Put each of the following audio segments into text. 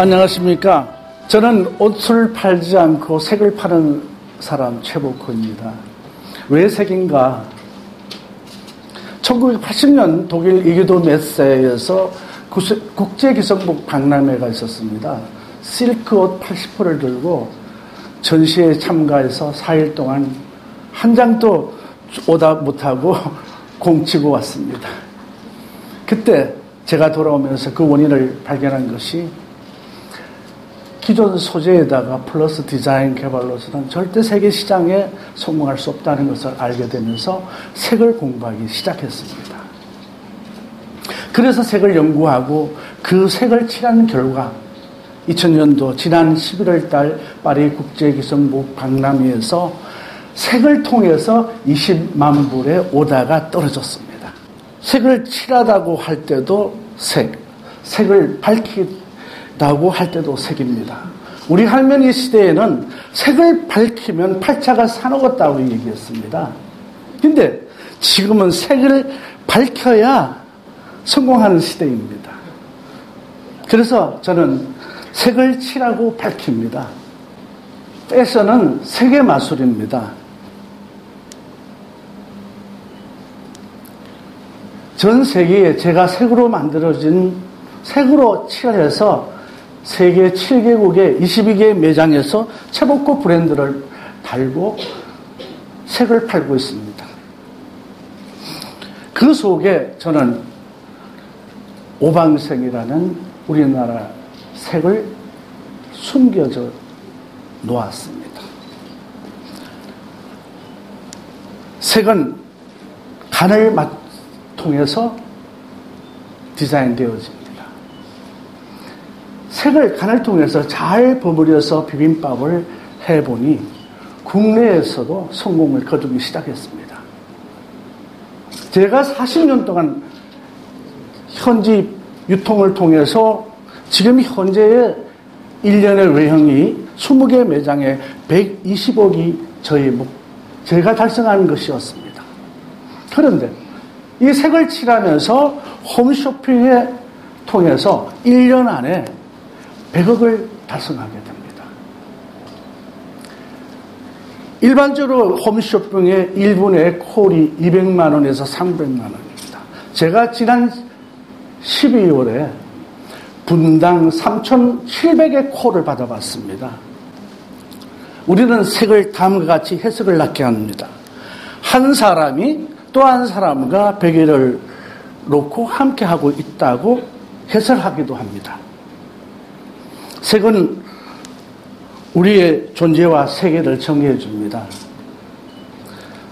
안녕하십니까. 저는 옷을 팔지 않고 색을 파는 사람 최복호입니다. 왜 색인가? 1980년 독일 이기도 메세에서 국제기성복 박람회가 있었습니다. 실크 옷 80호를 들고 전시회에 참가해서 4일 동안 한 장도 오답 못하고 공치고 왔습니다. 그때 제가 돌아오면서 그 원인을 발견한 것이 기존 소재에다가 플러스 디자인 개발로서는 절대 세계 시장에 성공할 수 없다는 것을 알게 되면서 색을 공부하기 시작했습니다. 그래서 색을 연구하고 그 색을 칠한 결과 2000년도 지난 11월 달 파리 국제기성복 박람회에서 색을 통해서 20만 불의 오다가 떨어졌습니다. 색을 칠하다고 할 때도 색을 밝히다고 할 때도 색입니다. 우리 할머니 시대에는 색을 밝히면 팔자가 사놓았다고 얘기했습니다. 근데 지금은 색을 밝혀야 성공하는 시대입니다. 그래서 저는 색을 칠하고 밝힙니다. 패션은 색의 마술입니다. 전 세계에 제가 색으로 만들어진 색으로 칠해서 세계 7개국의 22개 매장에서 최복호 브랜드를 달고 색을 팔고 있습니다. 그 속에 저는 오방색이라는 우리나라 색을 숨겨져 놓았습니다. 색은 간을 통해서 디자인되어집니다. 색을 간을 통해서 잘 버무려서 비빔밥을 해보니 국내에서도 성공을 거두기 시작했습니다. 제가 40년 동안 현지 유통을 통해서 지금 현재의 1년의 외형이 20개 매장에 120억이 제가 달성한 것이었습니다. 그런데 이 색을 칠하면서 홈쇼핑에 통해서 1년 안에 100억을 달성하게 됩니다. 일반적으로 홈쇼핑의 1분의 콜이 200만 원에서 300만 원입니다. 제가 지난 12월에 분당 3,700의 콜을 받아봤습니다. 우리는 색을 다음과 같이 해석을 낳게 합니다. 한 사람이 또 한 사람과 베개를 놓고 함께하고 있다고 해설하기도 합니다. 색은 우리의 존재와 세계를 정의해 줍니다.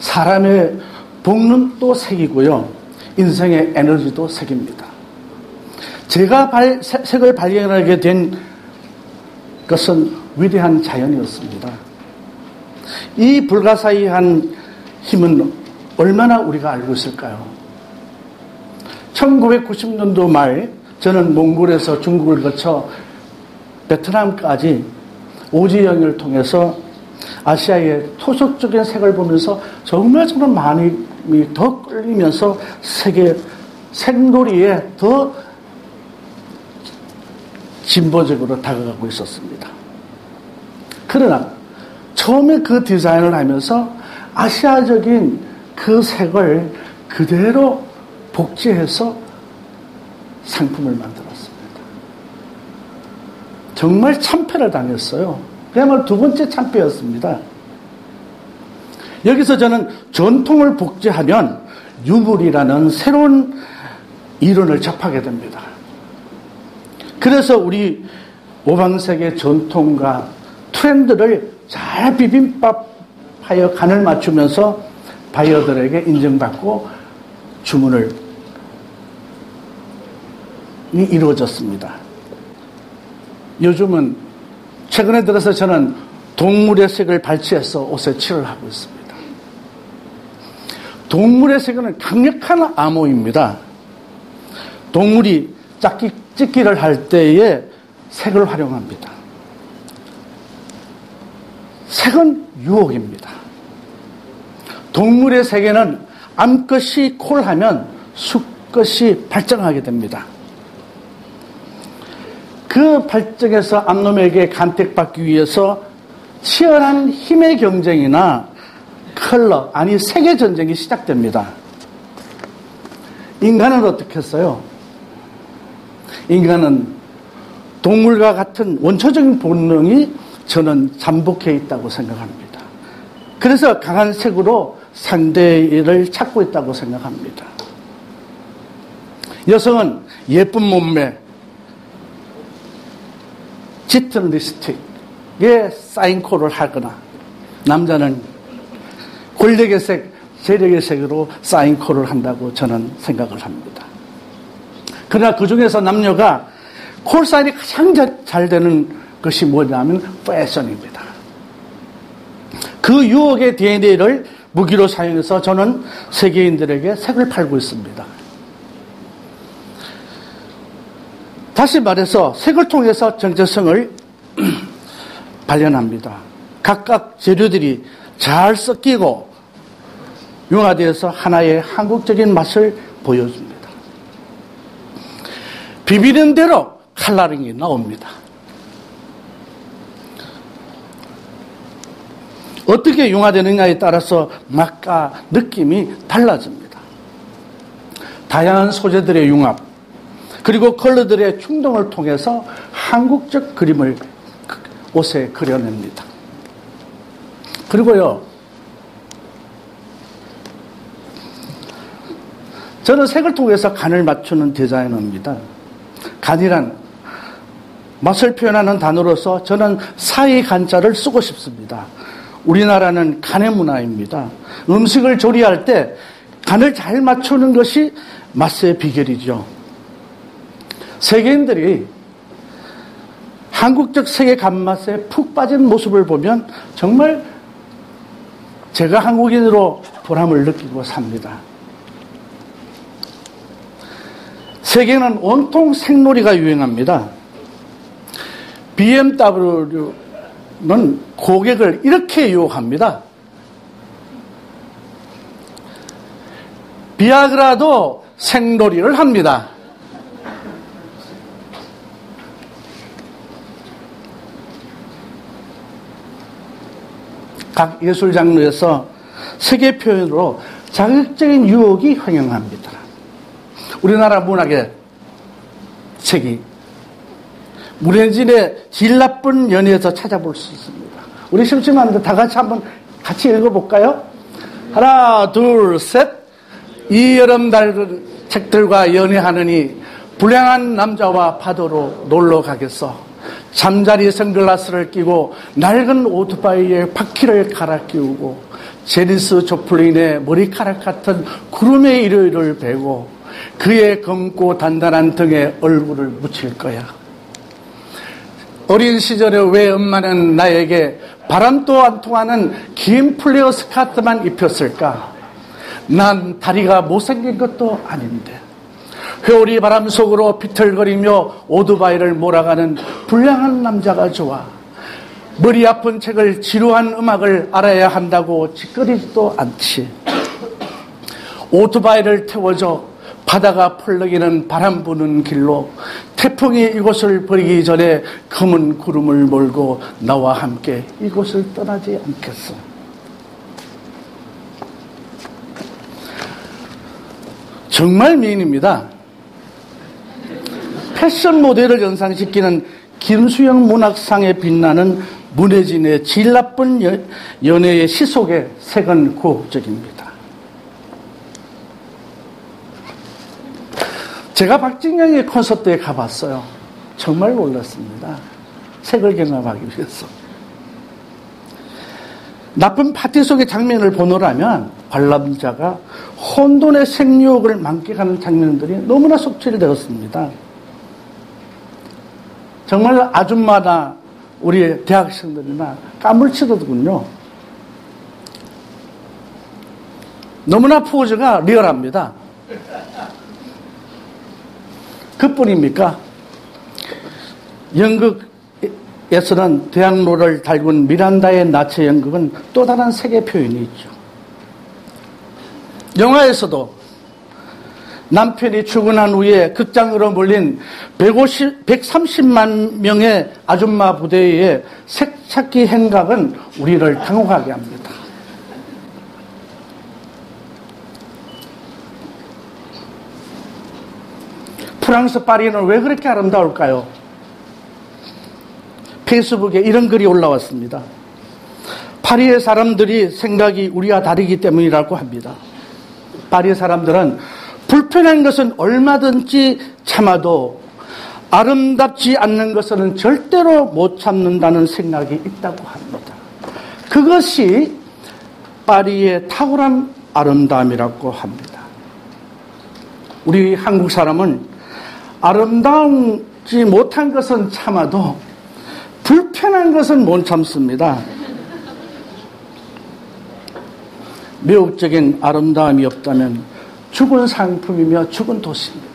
사람의 복는 색이고요. 인생의 에너지도 색입니다. 제가 색을 발견하게 된 것은 위대한 자연이었습니다. 이 불가사의한 힘은 얼마나 우리가 알고 있을까요? 1990년도 말 저는 몽골에서 중국을 거쳐 베트남까지 오지영을 통해서 아시아의 토속적인 색을 보면서 정말 마음이 더 끌리면서 세계 색놀이에 더 진보적으로 다가가고 있었습니다. 그러나 처음에 그 디자인을 하면서 아시아적인 그 색을 그대로 복제해서 상품을 만들었습니다. 정말 참패를 당했어요. 그야말로 두 번째 참패였습니다. 여기서 저는 전통을 복제하면 유물이라는 새로운 이론을 접하게 됩니다. 그래서 우리 오방색의 전통과 트렌드를 잘 비빔밥하여 간을 맞추면서 바이어들에게 인정받고 주문을 이루어졌습니다. 요즘은 최근에 들어서 저는 동물의 색을 발췌해서 옷에 칠을 하고 있습니다. 동물의 색은 강력한 암호입니다. 동물이 찢기를 할 때에 색을 활용합니다. 색은 유혹입니다. 동물의 세계는 암컷이 콜하면 수컷이 발정하게 됩니다. 그 발정에서 암놈에게 간택받기 위해서 치열한 힘의 경쟁이나 컬러, 아니 세계 전쟁이 시작됩니다. 인간은 어떻게 했어요? 인간은 동물과 같은 원초적인 본능이 저는 잠복해 있다고 생각합니다. 그래서 강한 색으로 상대를 찾고 있다고 생각합니다. 여성은 예쁜 몸매, 짙은 립스틱에 사인콜을 하거나, 남자는 권력의 색, 재력의 색으로 사인콜을 한다고 저는 생각을 합니다. 그러나 그 중에서 남녀가 콜사인이 가장 잘 되는 것이 뭐냐면 패션입니다. 그 유혹의 DNA를 무기로 사용해서 저는 세계인들에게 색을 팔고 있습니다. 다시 말해서 색을 통해서 정체성을 발견합니다. 각각 재료들이 잘 섞이고 융화되어서 하나의 한국적인 맛을 보여줍니다. 비비는 대로 컬러링이 나옵니다. 어떻게 융화되느냐에 따라서 맛과 느낌이 달라집니다. 다양한 소재들의 융합, 그리고 컬러들의 충동을 통해서 한국적 그림을 옷에 그려냅니다. 그리고요, 저는 색을 통해서 간을 맞추는 디자이너입니다. 간이란 맛을 표현하는 단어로서 저는 사이 간자를 쓰고 싶습니다. 우리나라는 간의 문화입니다. 음식을 조리할 때 간을 잘 맞추는 것이 맛의 비결이죠. 세계인들이 한국적 세계 간맛에 푹 빠진 모습을 보면 정말 제가 한국인으로 보람을 느끼고 삽니다. 세계는 온통 색놀이가 유행합니다. BMW는 고객을 이렇게 유혹합니다. 비아그라도 색놀이를 합니다. 각 예술 장르에서 세계 표현으로 자극적인 유혹이 횡행합니다. 우리나라 문학의 책이 문혜진의 질 나쁜 연애에서 찾아볼 수 있습니다. 우리 심심한데 다 같이 한번 같이 읽어볼까요? 하나, 둘, 셋. 이 여름 낡은 책들과 연애하느니 불량한 남자와 파도로 놀러 가겠어. 잠자리 선글라스를 끼고 낡은 오토바이에 바퀴를 갈아 끼우고 제니스 조플린의 머리카락 같은 구름의 일요일을 베고 그의 검고 단단한 등에 얼굴을 묻힐 거야. 어린 시절에 왜 엄마는 나에게 바람도 안 통하는 긴 플레어 스커트만 입혔을까? 난 다리가 못생긴 것도 아닌데. 회오리 바람 속으로 비틀거리며 오토바이를 몰아가는 불량한 남자가 좋아. 머리 아픈 책을 지루한 음악을 알아야 한다고 짓거리지도 않지. 오토바이를 태워줘. 바다가 펄럭이는 바람 부는 길로 태풍이 이곳을 버리기 전에 검은 구름을 몰고 나와 함께 이곳을 떠나지 않겠어. 정말 미인입니다. 패션 모델을 연상시키는 김수영 문학상에 빛나는 문혜진의 질 나쁜 연애의 시속의 색은 고혹적입니다. 제가 박진영의 콘서트에 가봤어요. 정말 놀랐습니다. 색을 경험하기 위해서. 나쁜 파티 속의 장면을 보노라면 관람자가 혼돈의 색유혹을 만끽하는 장면들이 너무나 속출되었습니다. 정말 아줌마나 우리 대학생들이나 까물치더군요. 너무나 포즈가 리얼합니다. 그뿐입니까? 연극에서는 대학로를 달군 미란다의 나체 연극은 또 다른 세계 표현이 있죠. 영화에서도 남편이 출근한 후에 극장으로 몰린 130만 명의 아줌마 부대의 색찾기 행각은 우리를 당혹하게 합니다. 프랑스 파리는 왜 그렇게 아름다울까요? 페이스북에 이런 글이 올라왔습니다. 파리의 사람들이 생각이 우리와 다르기 때문이라고 합니다. 파리의 사람들은 불편한 것은 얼마든지 참아도 아름답지 않는 것은 절대로 못 참는다는 생각이 있다고 합니다. 그것이 파리의 탁월한 아름다움이라고 합니다. 우리 한국 사람은 아름다우지 못한 것은 참아도 불편한 것은 못 참습니다. 매혹적인 아름다움이 없다면 죽은 상품이며 죽은 도시입니다.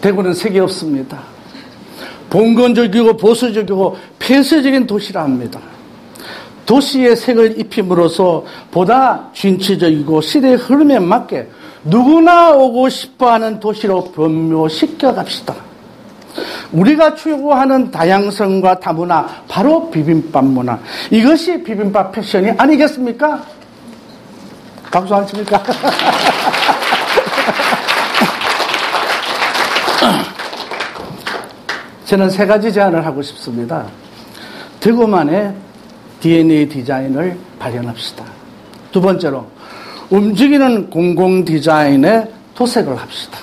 대구는 색이 없습니다. 봉건적이고 보수적이고 폐쇄적인 도시라 합니다. 도시의 색을 입힘으로써 보다 진취적이고 시대의 흐름에 맞게 누구나 오고 싶어하는 도시로 변모시켜 갑시다. 우리가 추구하는 다양성과 다문화, 바로 비빔밥 문화. 이것이 비빔밥 패션이 아니겠습니까? 박수 안 칩니까? 저는 세 가지 제안을 하고 싶습니다. 대구만의 DNA 디자인을 발현합시다. 두 번째로, 움직이는 공공 디자인에 도색을 합시다.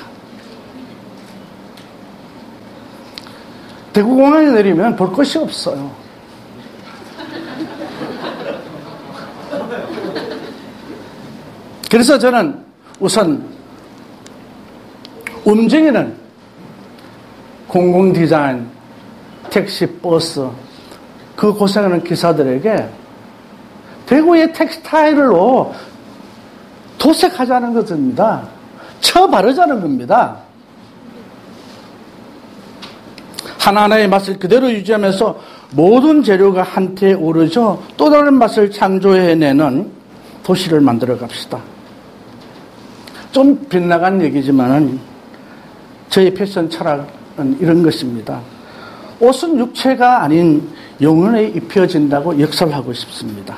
대구공항에 내리면 볼 것이 없어요. 그래서 저는 우선 움직이는 공공 디자인, 택시, 버스, 그 고생하는 기사들에게 대구의 텍스타일로 도색하자는 것입니다. 쳐바르자는 겁니다. 하나하나의 맛을 그대로 유지하면서 모든 재료가 한테에 오르죠. 또 다른 맛을 창조해내는 도시를 만들어 갑시다. 좀 빗나간 얘기지만은 저희 패션 철학은 이런 것입니다. 옷은 육체가 아닌 영혼에 입혀진다고 역설하고 싶습니다.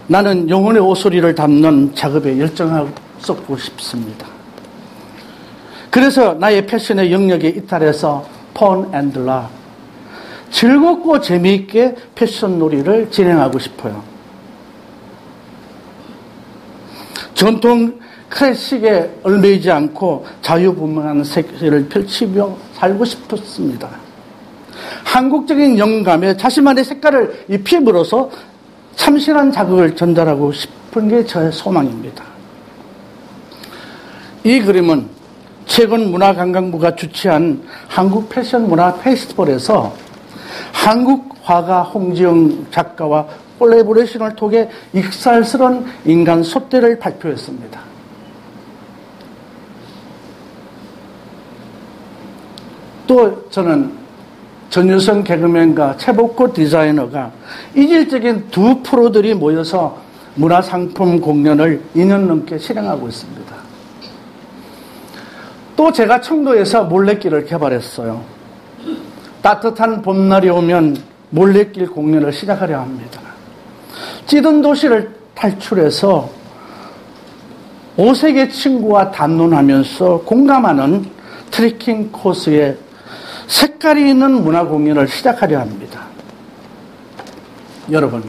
나는 영혼의 오소리를 담는 작업에 열정하고 쏟고 싶습니다. 그래서 나의 패션의 영역에 이탈해서 폰 앤드 라, 즐겁고 재미있게 패션 놀이를 진행하고 싶어요. 전통 클래식에 얽매이지 않고 자유분방한 세계를 펼치며 살고 싶었습니다. 한국적인 영감에 자신만의 색깔을 입힘으로써 참신한 자극을 전달하고 싶은 게 저의 소망입니다. 이 그림은 최근 문화관광부가 주최한 한국 패션 문화 페스티벌에서 한국 화가 홍지영 작가와 콜라보레이션을 통해 익살스러운 인간 소대를 발표했습니다. 또 저는 전유성 개그맨과 최복호 디자이너가 이질적인 두 프로들이 모여서 문화상품 공연을 2년 넘게 실행하고 있습니다. 또 제가 청도에서 몰래길을 개발했어요. 따뜻한 봄날이 오면 몰래길 공연을 시작하려 합니다. 찌든 도시를 탈출해서 5세계 친구와 담론하면서 공감하는 트레킹 코스에 색깔이 있는 문화 공연을 시작하려 합니다. 여러분,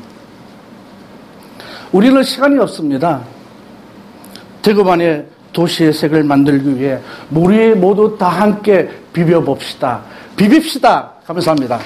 우리는 시간이 없습니다. 대구만의 도시의 색을 만들기 위해 우리 모두 다 함께 비벼봅시다. 비빕시다. 감사합니다.